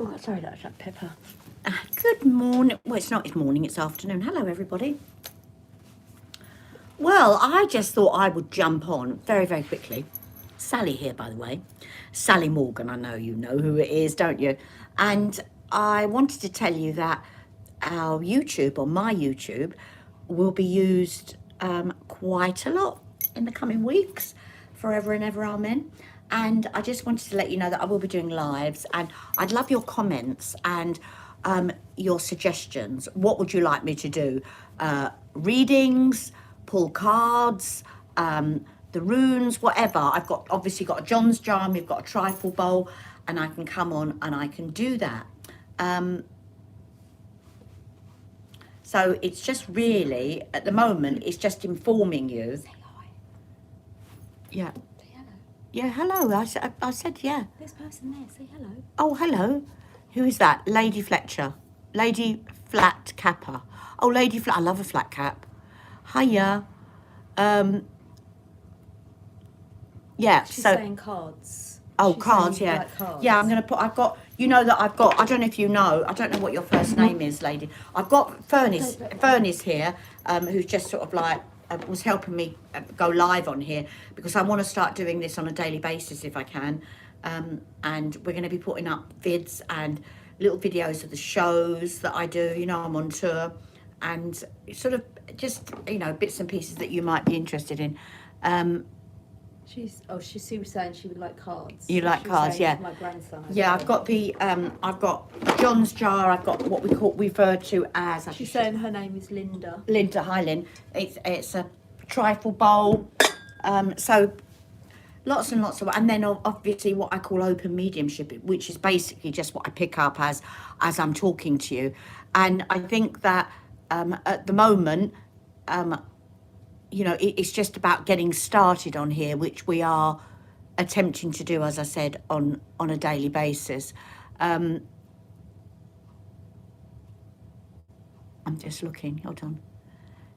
Oh, sorry, that's that pepper. Good morning. Well, it's not, it's morning, it's afternoon. Hello, everybody. Well, I just thought I would jump on very, very quickly. Sally here, by the way. Sally Morgan, I know you know who it is, don't you? And I wanted to tell you that our YouTube, or my YouTube, will be used quite a lot in the coming weeks. Forever and ever, amen. And I just wanted to let you know that I will be doing lives, and I'd love your comments and your suggestions. What would you like me to do? Readings, pull cards, the runes, whatever. I've got obviously got a John's jar, and we've got a trifle bowl, and I can come on and I can do that. So it's just really, at the moment, it's just informing you. Say hi. Yeah. Say hello. Yeah, hello. I said yeah. This person there, say hello. Oh, hello. Who is that? Lady Fletcher. Lady Flat Capper. Oh, Lady Flat. I love a flat cap. Hiya. Yeah, She's so... saying cards. Oh, She's cards, saying yeah. you like cards. Yeah, I'm going to put... I've got... You know that I've got... I don't know if you know. I don't know what your first name is, lady. I've got Furnace here, who's just sort of like... was helping me go live on here, because I want to start doing this on a daily basis if I can. And we're going to be putting up vids and little videos of the shows that I do. You know, I'm on tour, and sort of just, you know, bits and pieces that you might be interested in. She was saying she would like cards. You like cards, yeah. My grandson. Yeah, I've got the I've got John's jar. I've got what we refer to as. She's saying her name is Linda. Linda, hi Lynn. It's a trifle bowl. So lots and lots of, and then obviously what I call open mediumship, which is basically just what I pick up as I'm talking to you. And I think that at the moment, you know, it's just about getting started on here, which we are attempting to do, as I said, on a daily basis. I'm just looking, hold on.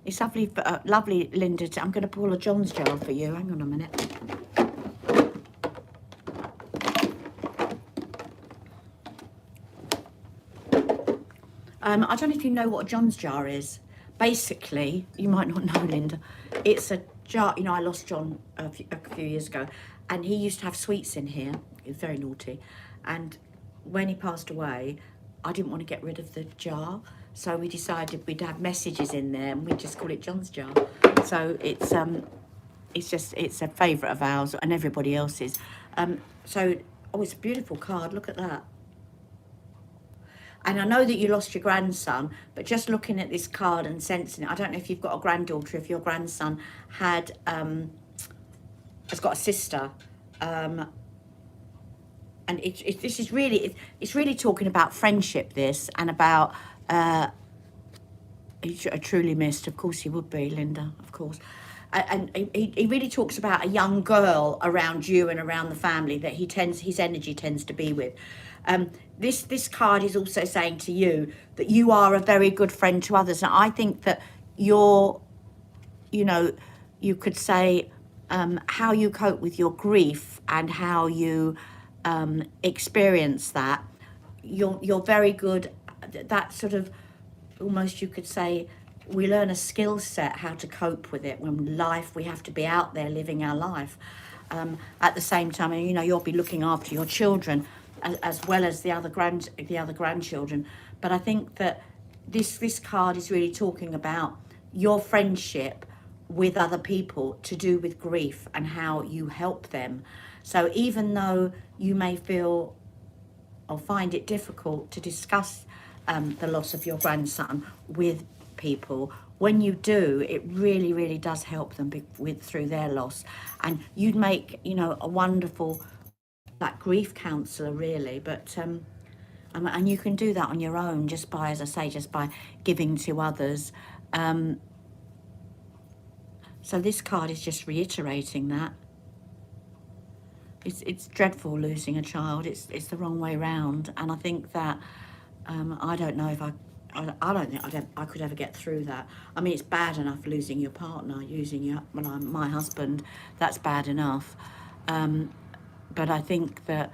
It's lovely, lovely, Linda. I'm going to pull a John's jar for you. Hang on a minute. I don't know if you know what a John's jar is. Basically, you might not know, Linda. It's a jar, you know, I lost John a few years ago, and he used to have sweets in here. He was very naughty. And when he passed away, I didn't want to get rid of the jar. So we decided we'd have messages in there, and we'd just call it John's jar. So it's a favourite of ours and everybody else's. So, oh, it's a beautiful card. Look at that. And I know that you lost your grandson, but just looking at this card and sensing it, I don't know if you've got a granddaughter, if your grandson has got a sister, and this is really, it's really talking about friendship, this, and about, I truly missed, of course he would be, Linda, of course. And he really talks about a young girl around you and around the family that his energy tends to be with. This card is also saying to you that you are a very good friend to others. And I think that you know, you could say how you cope with your grief and how you experience that. You're very good. That sort of, almost you could say, we learn a skill set how to cope with it when we have to be out there living our life. At the same time, you know, you'll be looking after your children as well as the other grandchildren. But I think that this card is really talking about your friendship with other people to do with grief and how you help them. So even though you may feel or find it difficult to discuss the loss of your grandson with people, when you do, it really, really does help them through their loss. And you'd make, you know, a wonderful like grief counsellor, really. But and you can do that on your own, just by, as I say, just by giving to others. So this card is just reiterating that. It's dreadful losing a child. It's the wrong way round, and I think that I don't know if I don't think I could ever get through that. I mean, it's bad enough losing your partner, my husband. That's bad enough. But I think that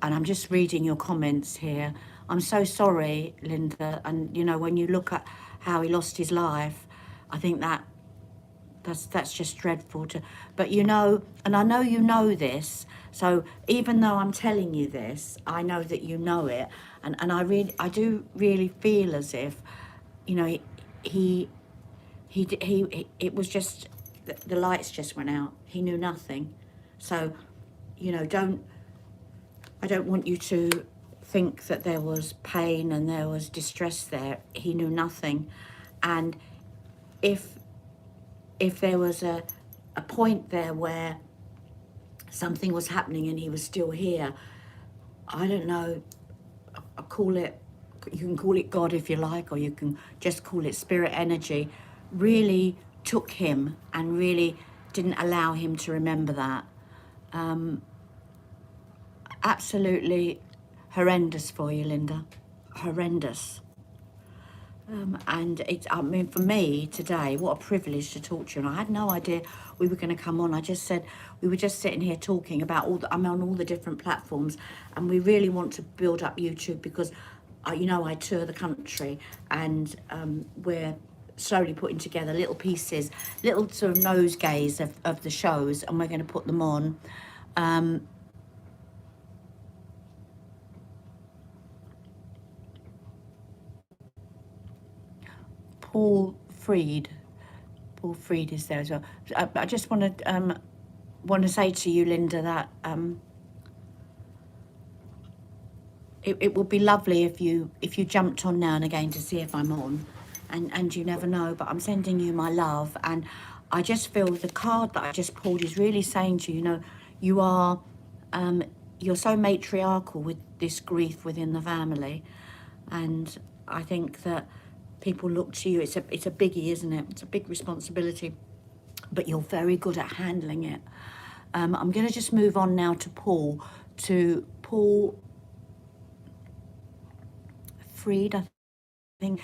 and I'm just reading your comments here. I'm so sorry, Linda. And, you know, when you look at how he lost his life, I think that's just dreadful to, but you know, and I know you know this, so even though I'm telling you this, I know that you know it, and I do really feel as if, you know, it was just, the lights just went out. He knew nothing. So, you know, I don't want you to think that there was pain and there was distress there. He knew nothing. And if there was a point there where something was happening and he was still here, I don't know, I call it, you can call it God if you like, or you can just call it spirit energy, really took him and really didn't allow him to remember that. Absolutely horrendous for you, Linda. Horrendous. And it's, I mean, for me today, what a privilege to talk to you. And I had no idea we were going to come on. I just said, we were just sitting here talking about I'm on all the different platforms, and we really want to build up YouTube because, you know, I tour the country, and we're slowly putting together little pieces, little sort of nosegays of the shows, and we're going to put them on. Paul Freed is there as well. I just want to say to you, Linda, that it would be lovely if you jumped on now and again to see if I'm on, and you never know. But I'm sending you my love, and I just feel the card that I just pulled is really saying to you, you know, you are you're so matriarchal with this grief within the family, and I think that people look to you. It's a biggie, isn't it? It's a big responsibility, but you're very good at handling it. I'm going to just move on now to Paul Freed, I think.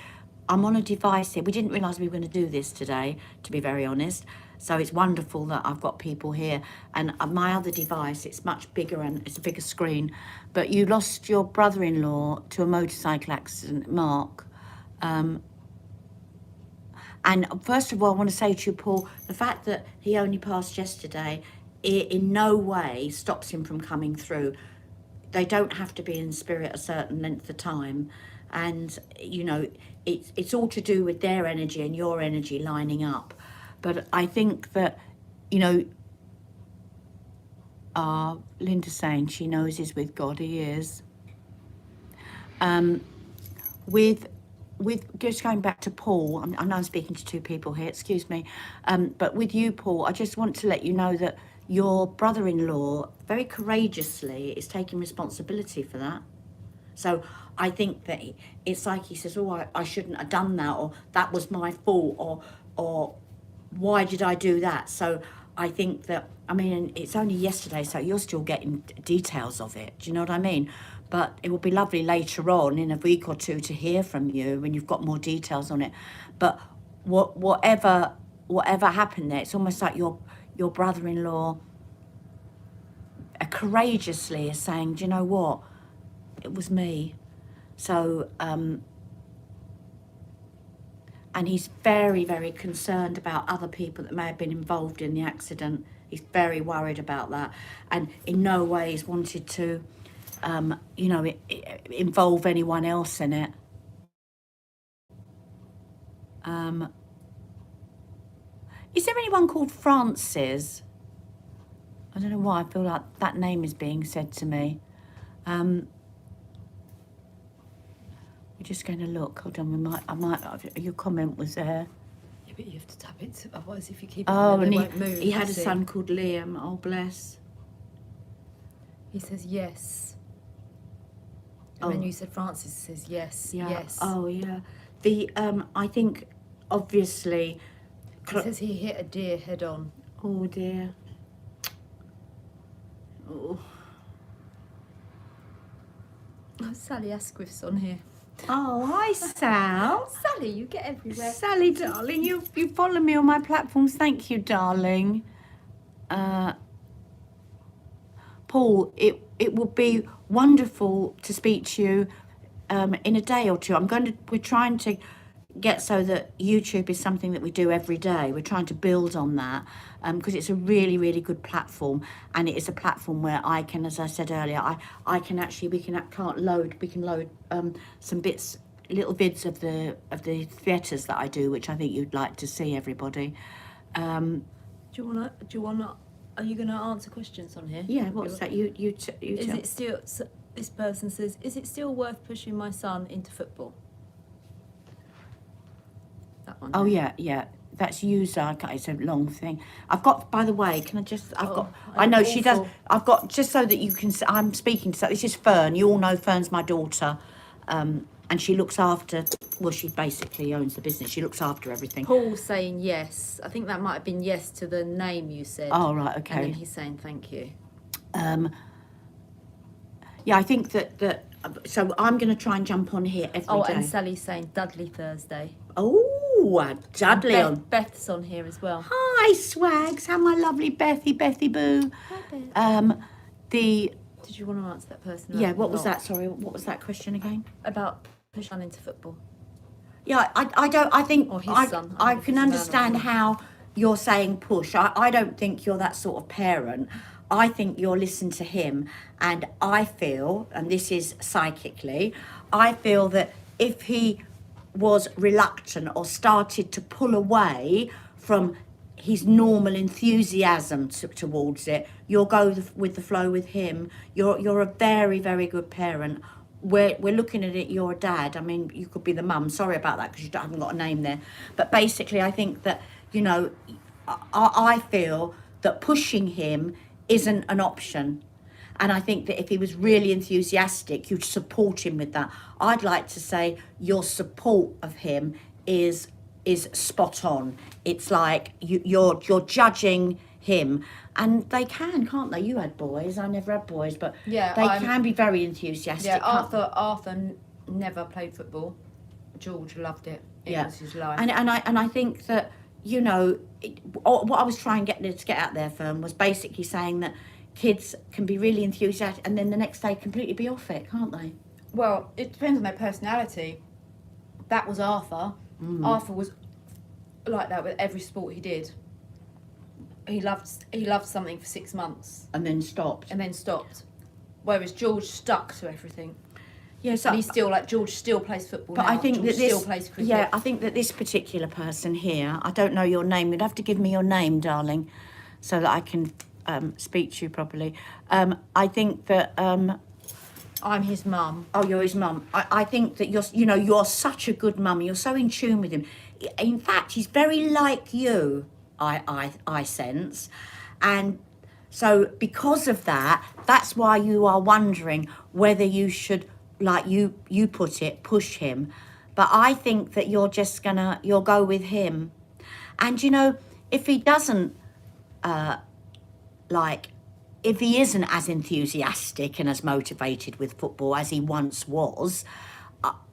I'm on a device here. We didn't realise we were going to do this today, to be very honest. So it's wonderful that I've got people here. And my other device, it's much bigger and it's a bigger screen. But you lost your brother-in-law to a motorcycle accident, Mark. And first of all, I want to say to you, Paul, the fact that he only passed yesterday, it in no way stops him from coming through. They don't have to be in spirit a certain length of time. And, you know, it's all to do with their energy and your energy lining up. But I think that, you know, Linda's saying she knows he's with God. He is. With just going back to Paul, I know I'm speaking to two people here, excuse me, but with you, Paul, I just want to let you know that your brother-in-law very courageously is taking responsibility for that. So I think that it's like he says, oh, I shouldn't have done that, or that was my fault, or why did I do that? So I think that, I mean, it's only yesterday, so you're still getting details of it. Do you know what I mean? But it will be lovely later on in a week or two to hear from you when you've got more details on it. But whatever happened there, it's almost like your brother-in-law courageously is saying, do you know what? It was me. So, and he's very, very concerned about other people that may have been involved in the accident. He's very worried about that, and in no way has wanted to, you know, involve anyone else in it. Is there anyone called Francis? I don't know why I feel like that name is being said to me. We're just going to look. Hold on, I might. Your comment was there. Yeah, but you have to tap it. Otherwise, if you keep it Oh, there, and they won't move. he had a son called Liam. Oh, bless. He says yes. And then you said Francis says yes. Yeah. Yes. Oh, yeah. The I think obviously. He says he hit a deer head on. Oh dear. Oh. Oh, Sally Asquith's on here. Oh, hi, Sal. Sally, you get everywhere. Sally, darling, you follow me on my platforms. Thank you, darling. Paul, it would be wonderful to speak to you in a day or two. We're trying to get so that YouTube is something that we do every day. We're trying to build on that because it's a really, really good platform, and it is a platform where I can, as I said earlier, I can actually we can load some bits, little vids of the theatres that I do, which I think you'd like to see, everybody. Do you wanna? Are you gonna answer questions on here? Yeah, what's that? You Is it still? This person says, is it still worth pushing my son into football? That one. Oh yeah. That's user. Okay, it's a long thing. I've got. By the way, can I just? I know she does. I've got, just so that you can. I'm speaking to. This is Fern. You all know Fern's my daughter, and she looks after. Well, she basically owns the business. She looks after everything. Paul's saying yes. I think that might have been yes to the name you said. Oh right, okay. And then he's saying thank you. Yeah, I think that. So I'm going to try and jump on here every day. Oh, and Sally's saying Dudley Thursday. Oh, Dudley on. Beth's on here as well. Hi, Swags. How my lovely Bethy Boo. Hi, Beth. The. Did you want to answer that person? Yeah. What was that? Sorry. What was that question again? About pushing into football. Yeah, I don't. I think Or his son. I can understand how you're saying push. I don't think you're that sort of parent. I think you're listening to him, and I feel, and this is psychically, I feel that if he was reluctant or started to pull away from his normal enthusiasm towards it, you'll go with the flow with him. You're a very, very good parent. We're looking at it, you're a dad. I mean, you could be the mum. Sorry about that because you haven't got a name there. But basically, I think that, you know, I feel that pushing him isn't an option. And I think that if he was really enthusiastic, you'd support him with that. I'd like to say your support of him is spot on. It's like you're judging him, and they can't they? You had boys, I never had boys, but yeah, they can be very enthusiastic. Yeah, Arthur never played football. George loved it. It was his life. And I think that, you know, what I was trying to get out there, Fern, was basically saying that kids can be really enthusiastic and then the next day completely be off it, can't they? Well, it depends on their personality. That was Arthur. Arthur was like that with every sport he did. He loved something for 6 months and then stopped. Whereas George stuck to everything. Yeah, so and he's still like, George still plays football. But now. I think George that this still plays cricket. Yeah, I think that this particular person here, I don't know your name. You'd have to give me your name, darling, so that I can speak to you properly. I think that I'm his mum. Oh, you're his mum. I think that you're such a good mum. You're so in tune with him. In fact, he's very like you. I sense, and so because of that, that's why you are wondering whether you should, like you put it, push him. But I think that you'll go with him, and you know, if he doesn't if he isn't as enthusiastic and as motivated with football as he once was,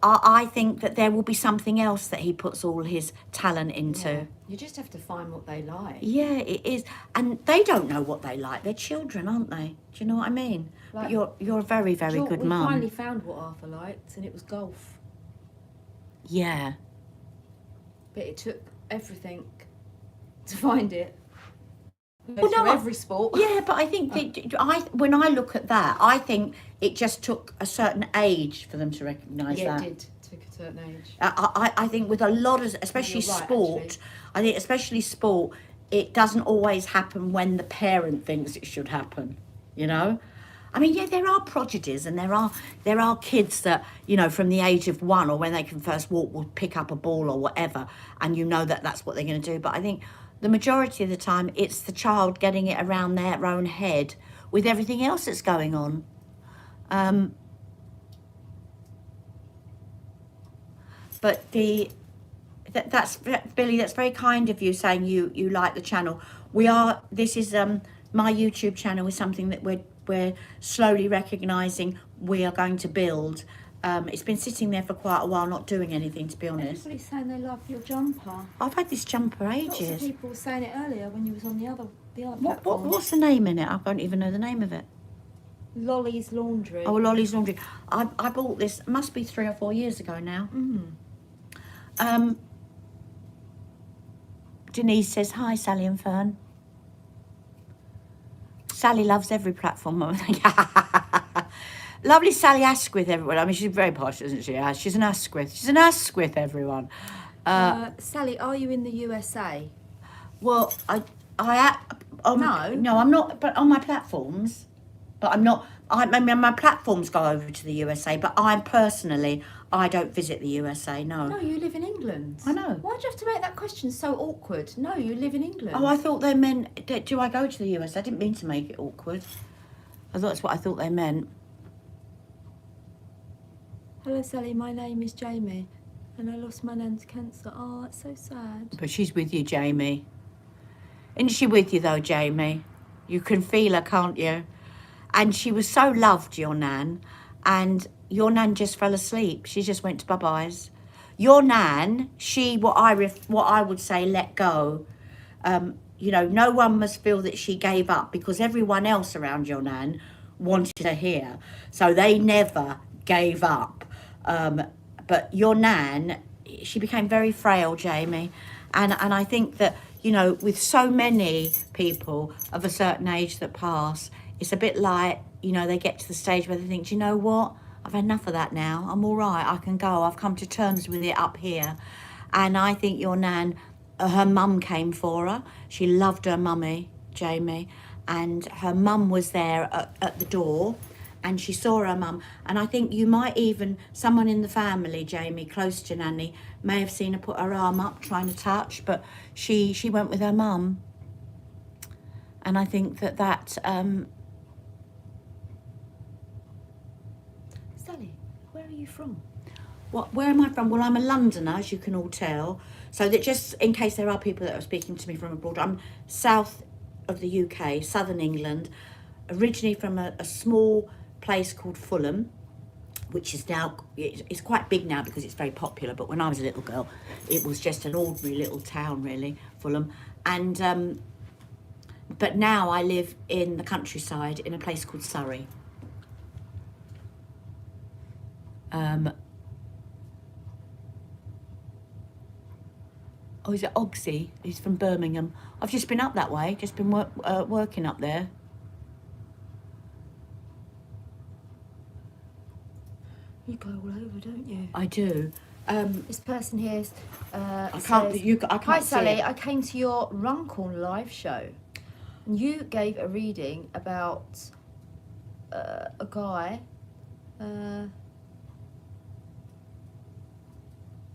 I think that there will be something else that he puts all his talent into. Yeah. You just have to find what they like. Yeah, it is. And they don't know what they like. They're children, aren't they? Do you know what I mean? Like, but you're a very, very good mum. We finally found what Arthur liked, and it was golf. Yeah. But it took everything to find it. Well, no, every sport. Yeah, but I think when I look at that, I think it just took a certain age for them to recognise that. Yeah, it did. Took a certain age. I think with a lot of, especially sport, actually. I think especially sport, it doesn't always happen when the parent thinks it should happen, you know? I mean, yeah, there are prodigies and there are kids that, you know, from the age of 1 or when they can first walk will pick up a ball or whatever, and you know that that's what they're going to do. But I think the majority of the time it's the child getting it around their own head with everything else that's going on. But that's Billy, that's very kind of you saying you like the channel. This is my YouTube channel is something that we're slowly recognising we are going to build. It's been sitting there for quite a while, not doing anything, to be honest. Everybody's saying they love your jumper. I've had this jumper ages. Lots of people were saying it earlier when you was on the other platform. What's the name in it? I don't even know the name of it. Lolly's Laundry. Oh, Lolly's Laundry. I bought this, must be 3 or 4 years ago now. Denise says, hi, Sally and Fern. Sally loves every platform. Lovely Sally Asquith, everyone. I mean, she's very posh, isn't she? She's an Asquith. She's an Asquith, everyone. Sally, are you in the USA? Well, no, No, I'm not. But on my platforms, but I'm not. I mean, my platforms go over to the USA, but I don't visit the USA. No. No, you live in England. I know. Why'd you have to make that question so awkward? No, you live in England. Oh, I thought they meant. Do I go to the USA? I didn't mean to make it awkward. I thought that's what I thought they meant. Hello, Sally. My name is Jamie, and I lost my nan to cancer. Oh, that's so sad. But she's with you, Jamie. Isn't she with you though, Jamie? You can feel her, can't you? And she was so loved, your nan, and your nan just fell asleep. She just went to bye-byes. Your nan, what I would say, let go. You know, no one must feel that she gave up, because everyone else around your nan wanted her here. So they never gave up. But your nan, she became very frail, Jamie. And I think that, you know, with so many people of a certain age that pass, it's a bit like, you know, they get to the stage where they think, do you know what? I've had enough of that now. I'm all right. I can go. I've come to terms with it up here. And I think your nan, her mum came for her. She loved her mummy, Jamie. And her mum was there at the door. And she saw her mum. And I think you might even, someone in the family, Jamie, close to Nanny, may have seen her put her arm up trying to touch. But she went with her mum. And I think that... Sally, where are you from? Where am I from? Well, I'm a Londoner, as you can all tell. So that just in case there are people that are speaking to me from abroad, I'm south of the UK, southern England, originally from a small place called Fulham, which is now, it's quite big now because it's very popular, but when I was a little girl, it was just an ordinary little town, really, Fulham. And but now I live in the countryside in a place called Surrey. Oh, is it Ogsy? He's from Birmingham. I've just been up that way, just been working up there. You go all over, don't you? I do. This person here I can't. says, I can't Hi see Sally, it. I came to your Runcorn live show. And you gave a reading about a guy who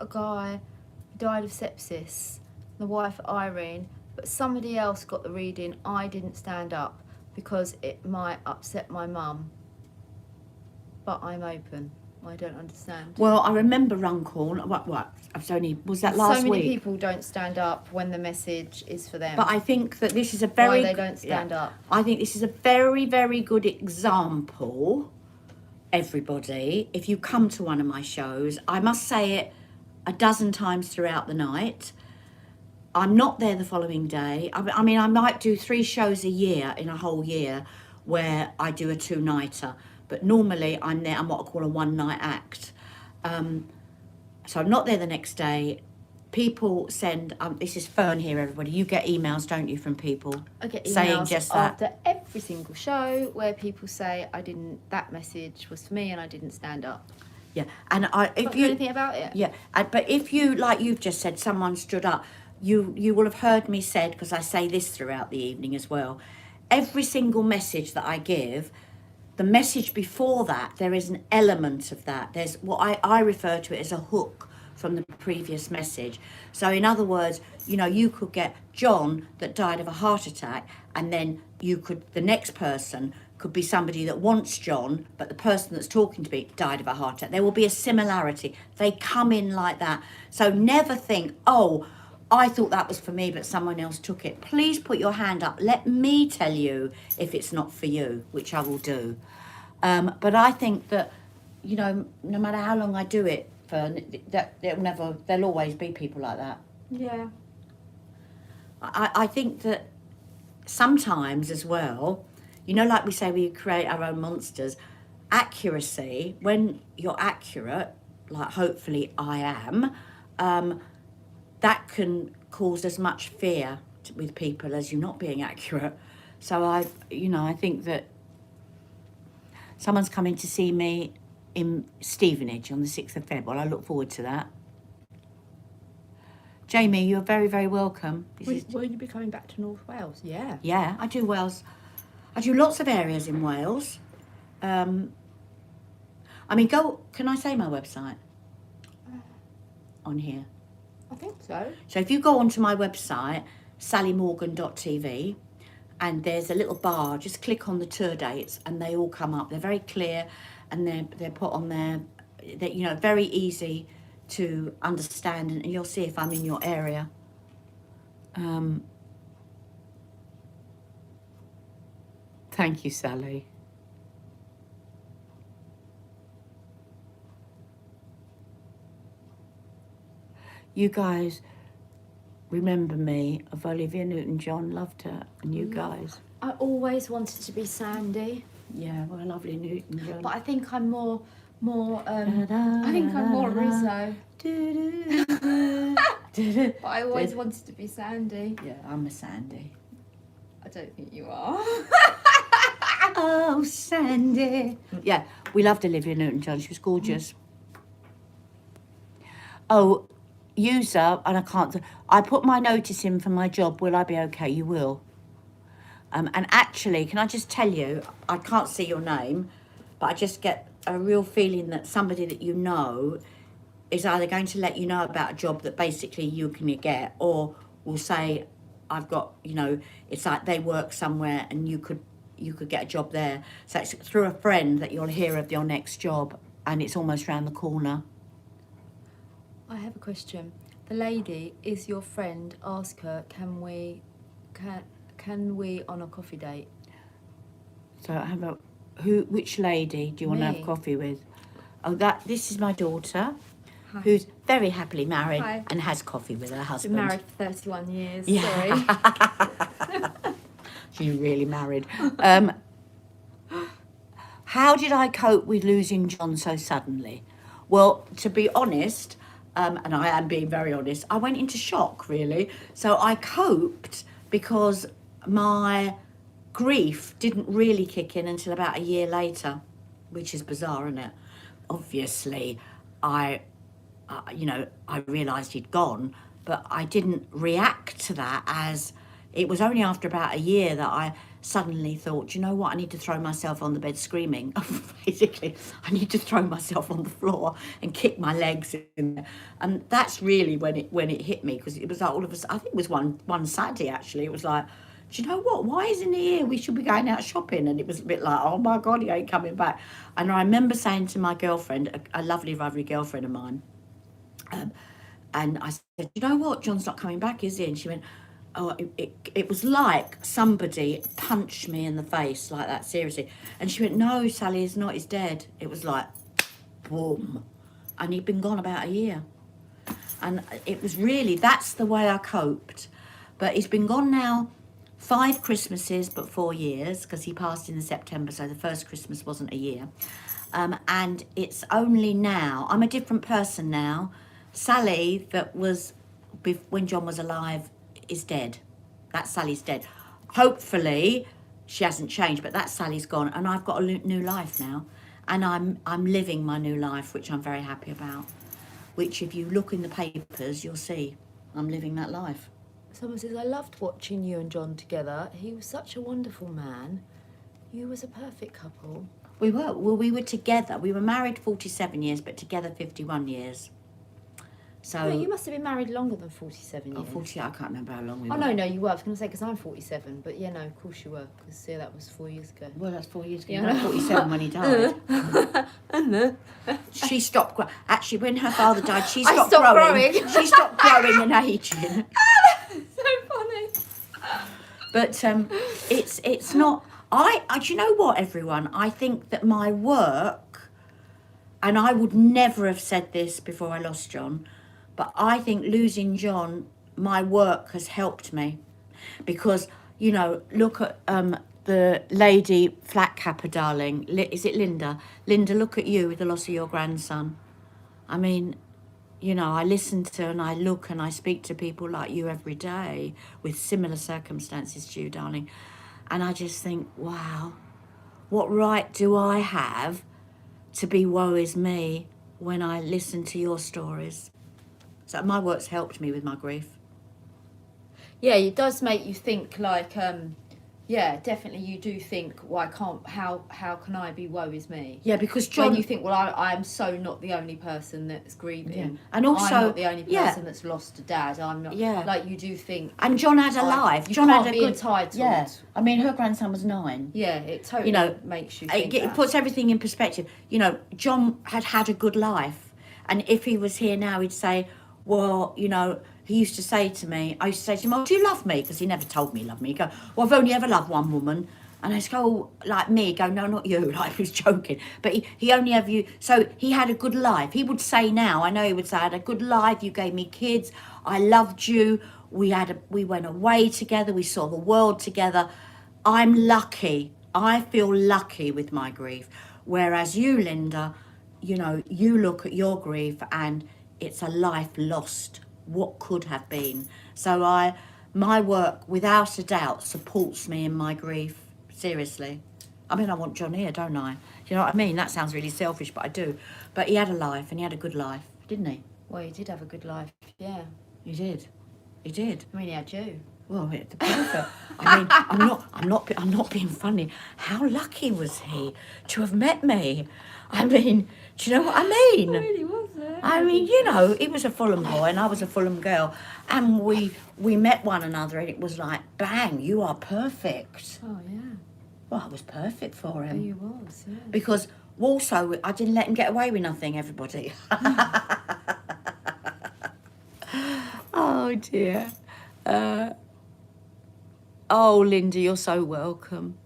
died of sepsis, the wife Irene, but somebody else got the reading. I didn't stand up because it might upset my mum. But I'm open. I don't understand. Well, I remember Runcorn. What? Was that last week? So many people don't stand up when the message is for them. But I think that this is a very... Why they don't stand up. I think this is a very, very good example, everybody. If you come to one of my shows, I must say it a dozen times throughout the night. I'm not there the following day. I mean, I might do 3 shows a year in a whole year where I do a 2-nighter. But normally I'm there, I'm what I call a 1-night act. So I'm not there the next day. People send, this is Fern here, everybody. You get emails, don't you, from people? I get emails saying just that. after every single show where people say, that message was for me and I didn't stand up. Yeah, and if Can't do you... anything about it. Yeah, but if you, like you've just said, someone stood up, you will have heard me said, because I say this throughout the evening as well, every single message that I give, the message before that, there is an element of that. There's what I refer to it as a hook from the previous message. So in other words, you know, you could get John that died of a heart attack, and then the next person could be somebody that wants John, but the person that's talking to me died of a heart attack. There will be a similarity. They come in like that. So never think, oh, I thought that was for me, but someone else took it. Please put your hand up. Let me tell you if it's not for you, which I will do. But I think that, you know, no matter how long I do it, there'll always be people like that. Yeah. I think that sometimes as well, You know, like we say, we create our own monsters. Accuracy, when you're accurate, like hopefully I am, that can cause as much fear with people as you not being accurate. So I think that someone's coming to see me in Stevenage on the 6th of February. I look forward to that. Jamie, you're very, very welcome. Will you be coming back to North Wales? Yeah. Yeah, I do Wales. I do lots of areas in Wales. Can I say my website on here? I think so. So if you go onto my website, sallymorgan.tv, and there's a little bar, just click on the tour dates and they all come up. They're very clear and they're put on there, very easy to understand, and you'll see if I'm in your area. Thank you, Sally. You guys remember me of Olivia Newton-John, loved her, and you guys. I always wanted to be Sandy. Yeah, well, lovely Newton-John. But I think I'm more Rizzo. But I always wanted to be Sandy. Yeah, I'm a Sandy. I don't think you are. Oh, Sandy. Yeah, we loved Olivia Newton-John. She was gorgeous. Oh, user, and I put my notice in for my job. Will I be okay? You will. And actually, can I just tell you, I can't see your name, but I just get a real feeling that somebody that you know is either going to let you know about a job that basically you can get, or will say, I've got, it's like they work somewhere and you could get a job there. So it's through a friend that you'll hear of your next job, and it's almost round the corner. I have a question. The lady is your friend. Ask her, can we on a coffee date? So which lady do you want to have coffee with? Oh, this is my daughter. Hi. Who's very happily married. Hi. And has coffee with her husband. Been married for 31 years. Yeah. Sorry. She's really married. How did I cope with losing John so suddenly? Well, to be honest, and I am being very honest, I went into shock, really. So I coped because my grief didn't really kick in until about a year later, which is bizarre, isn't it? Obviously, I realised he'd gone, but I didn't react to that as... It was only after about a year that I suddenly thought, you know what, I need to throw myself on the bed screaming. Basically, I need to throw myself on the floor and kick my legs in there. And that's really when it hit me, because it was like all of a sudden, I think it was one Saturday actually, it was like, do you know what, why isn't he here? We should be going out shopping. And it was a bit like, oh my God, he ain't coming back. And I remember saying to my girlfriend, a lovely girlfriend of mine, and I said, you know what, John's not coming back, is he? And she went, oh, it was like somebody punched me in the face like that, seriously. And she went, no, Sally, he's not, he's dead. It was like, boom. And he'd been gone about a year. And it was really, that's the way I coped. But he's been gone now 5 Christmases, but 4 years, because he passed in September, so the first Christmas wasn't a year. And it's only now, I'm a different person now. Sally, that was, when John was alive, is dead. That Sally's dead. Hopefully she hasn't changed, but that Sally's gone, and I've got a new life now, and I'm living my new life, which I'm very happy about, which if you look in the papers you'll see I'm living that life. Someone says, I loved watching you and John together. He was such a wonderful man. You was a perfect couple. We were together. We were married 47 years, but together 51 years. So no, you must have been married longer than 47 years. Oh, 40, I can't remember how long we were. Oh, no, you were. I was going to say, because I'm 47. But yeah, no, of course you were. Because yeah, that was 4 years ago. Well, that's 4 years ago. Yeah. 47 when he died. She stopped growing. Actually, when her father died, she stopped growing. She stopped growing and aging. So funny. But it's not... do you know what, everyone? I think that my work, and I would never have said this before I lost John, but I think losing John, my work has helped me. Because, look at the lady flat capper, darling, is it Linda? Linda, look at you with the loss of your grandson. I mean, you know, I listen to and I look and I speak to people like you every day with similar circumstances to you, darling. And I just think, wow, what right do I have to be woe is me when I listen to your stories? So my work's helped me with my grief. Yeah, it does make you think, like, yeah, definitely you do think, well, how can I be woe is me? Yeah, because John... When you think, well, I'm so not the only person that's grieving. Yeah. And also... I'm not the only person that's lost a dad. I'm not... Yeah. Like, you do think... And John had a life. You John can't had a be good... entitled. Yeah. I mean, her grandson was 9. Yeah, it totally makes you think it puts everything in perspective. You know, John had a good life. And if he was here now, he'd say, well, you know... He used to say to me, I used to say to him, oh, do you love me? Because he never told me he loved me. He'd go, well, I've only ever loved one woman. And I just go, oh, like me. He'd go, no, not you. Like, he was joking. But he only ever you. So he had a good life. He would say now, I know he would say, I had a good life. You gave me kids. I loved you. We went away together. We saw the world together. I'm lucky. I feel lucky with my grief. Whereas you, Linda, you know, you look at your grief and it's a life lost. What could have been. So my work without a doubt supports me in my grief. Seriously. I mean, I want John here, don't I? You know what I mean? That sounds really selfish, but I do. But he had a life and he had a good life, didn't he? Well, he did have a good life, yeah. He did. He did. I mean, he had you. Well, the perfect. I mean, I'm not being funny. How lucky was he to have met me? I mean, do you know what I mean? It really was. I mean, you know, he was a Fulham boy and I was a Fulham girl, and we met one another, and it was like, bang, you are perfect. Oh yeah. Well, I was perfect for Oh, him. you was, yeah. Because also, I didn't let him get away with nothing. Everybody. Oh dear. Oh, Linda, you're so welcome.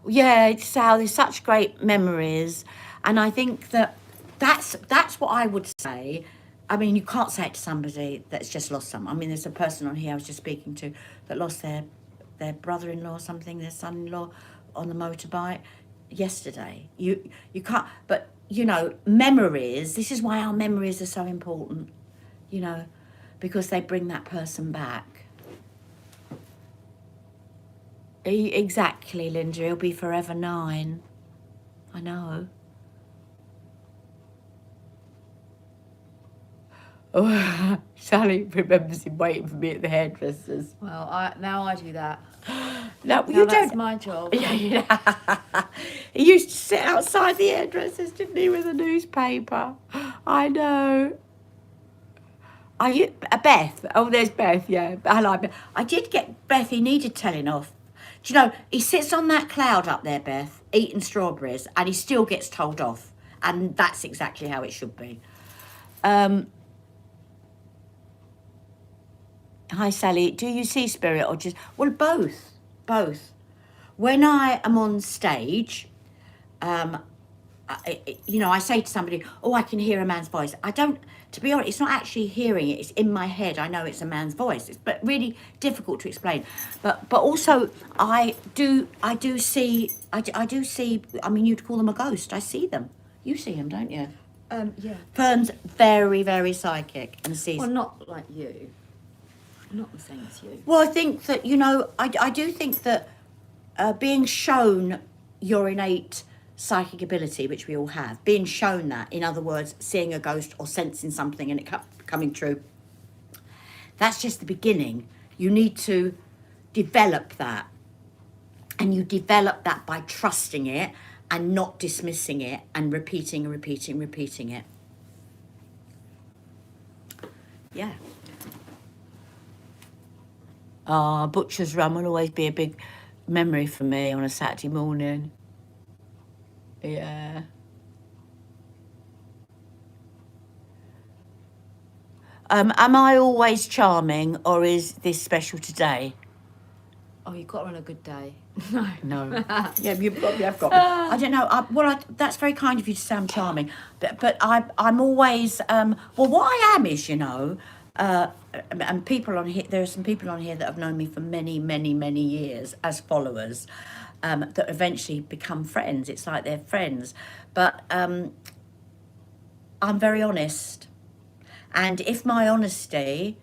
Yeah, it's how there's such great memories, and I think that's what I would say. I mean, you can't say it to somebody that's just lost someone. I mean, there's a person on here I was just speaking to that lost their brother-in-law or something, their son-in-law on the motorbike yesterday. You can't, but you know, memories. This is why our memories are so important. You know, because they bring that person back. Exactly, Linda. He'll be forever 9. I know. Oh, Sally remembers him waiting for me at the hairdresser's. Well, now I do that. No, Now you that's don't. my job. Yeah. He used to sit outside the hairdressers, didn't he, with a newspaper? I know. Beth. Oh, there's Beth. Yeah, I like Beth. I did get Beth. He needed telling off. Do you know, he sits on that cloud up there, Beth, eating strawberries, and he still gets told off. And that's exactly how it should be. Hi, Sally. Do you see spirit or just... Well, both. Both. When I am on stage, you know, I say to somebody, oh, I can hear a man's voice. I don't... To be honest, it's not actually hearing it. It's in my head. I know it's a man's voice. It's but really difficult to explain. But also, I do see. I do see. I mean, you'd call them a ghost. I see them. You see them, don't you? Yeah. Fern's very, very psychic and sees. Well, not like you. Not the same as you. Well, I think that, you know, I do think that being shown your innate psychic ability, which we all have, being shown that, in other words, seeing a ghost or sensing something and it coming true, that's just the beginning. You need to develop that. And you develop that by trusting it and not dismissing it and repeating it. Yeah. Butcher's Run will always be a big memory for me on a Saturday morning. Yeah. Am I always charming, or is this special today? Oh, you got her on a good day. No. Yeah, you probably have got me. I don't know. That's very kind of you to say I'm charming, but I'm always. Well, what I am is, you know, and people on here. There are some people on here that have known me for many, many, many years as followers. that eventually become friends. It's like they're friends. But I'm very honest. And if my honesty,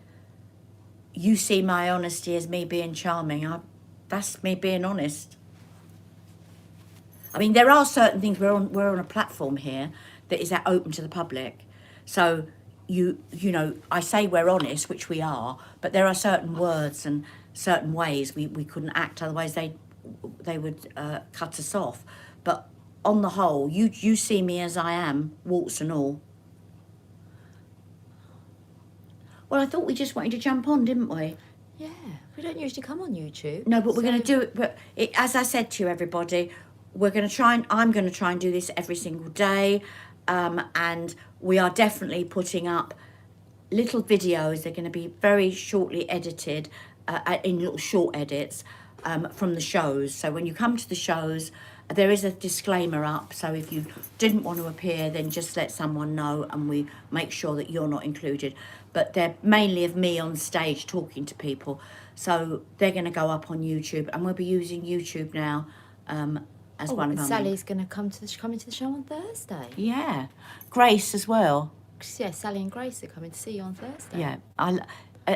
you see my honesty as me being charming, that's me being honest. I mean, there are certain things, we're on a platform here that is open to the public. So you know, I say we're honest, which we are, but there are certain words and certain ways we couldn't act, otherwise they would cut us off. But on the whole, you see me as I am, warts and all. Well, I thought we just wanted to jump on, didn't we? Yeah, we don't usually come on YouTube. No, but we're going to do it. But as I said to you, everybody, we're going to try and I'm going to try and do this every single day, and we are definitely putting up little videos. They're going to be very shortly edited in little short edits from the shows. So when you come to the shows, there is a disclaimer up. So if you didn't want to appear, then just let someone know, and we make sure that you're not included. But they're mainly of me on stage talking to people. So they're going to go up on YouTube, and we'll be using YouTube now as one of our Sally's going to come into the show on Thursday. Yeah, Grace as well. Yeah, Sally and Grace are coming to see you on Thursday. Yeah,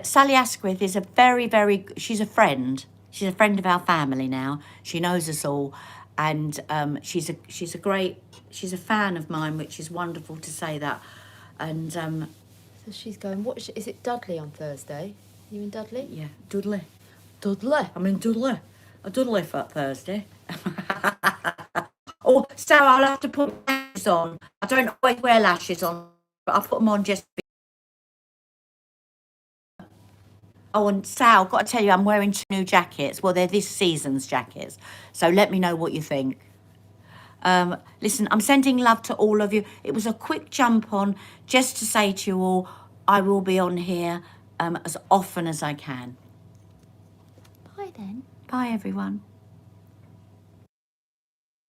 Sally Asquith is a very, she's a friend. She's a friend of our family now. She knows us all, and she's a fan of mine, which is wonderful to say that. And so she's going. Is it Dudley on Thursday? You in Dudley? yeah, Dudley. Dudley. I'm in Dudley. A Dudley for Thursday. Oh, Sarah, I'll have to put lashes on. I don't always wear lashes on, but I put them on just. Oh, and Sal, got to tell you, I'm wearing 2 new jackets. Well, they're this season's jackets. So let me know what you think. Listen, I'm sending love to all of you. It was a quick jump on just to say to you all, I will be on here as often as I can. Bye then. Bye, everyone.